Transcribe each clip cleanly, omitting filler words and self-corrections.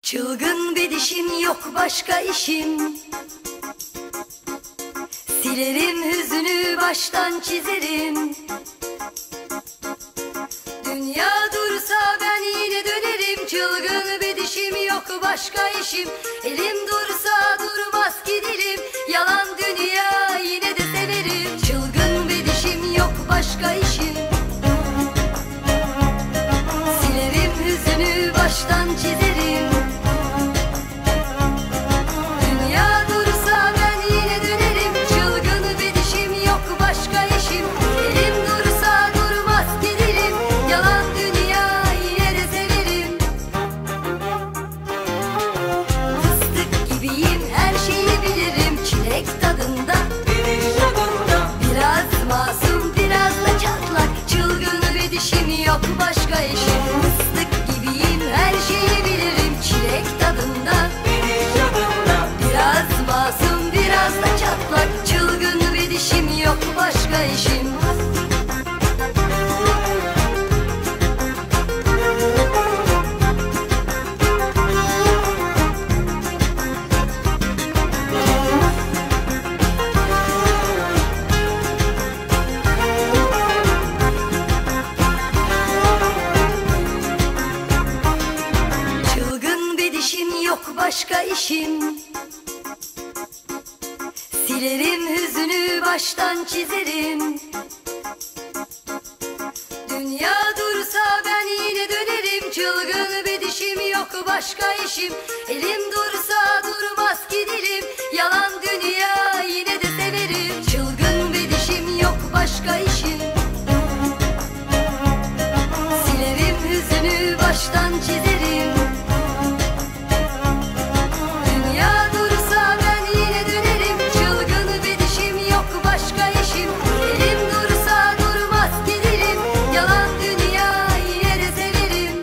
Çılgın bir dişim, yok başka işim. Silerim hüzünü, baştan çizerim. Dünya dursa ben yine dönerim. Çılgın bir dişim, yok başka işim. Elim dursa durmaz ki dilim. Yalan dünya, yine de severim. Çılgın bir dişim, yok başka işim. Silerim hüzünü, baştan çizerim. Dünya dursa ben yine dönerim. Çılgın bir dişim, yok başka işim. Elim dursa durmaz ki dilim. Yalan dünya, yine de severim. Fıstık gibiyim, her şeyi bilirim. Çilek tadında, biraz masum, biraz da çatlak. Çılgın bir dişim, yok başka işim. Fıstık gibiyim, her şeyi bilirim. Çilek tadında, biraz masum, biraz da çatlak. Çılgın bir dişim, yok başka işim. Çılgın bir dişim, yok başka işim. Silerim hüzünü, baştan çizerim. Dünya dursa ben yine dönerim. Çılgın bir dişim, yok başka işim. Elim dursa durmaz ki dilim. Yalan dünya, yine de severim. Çılgın bir dişim, yok başka işim. Silerim hüzünü, baştan çizerim. Dünya dursa ben yine dönerim. Çılgın bir dişim, yok başka işim. Elim dursa durmaz ki dilim. Yalan dünya, yine de severim.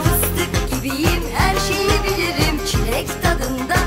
Fıstık gibiyim, her şeyi bilirim. Çilek tadında,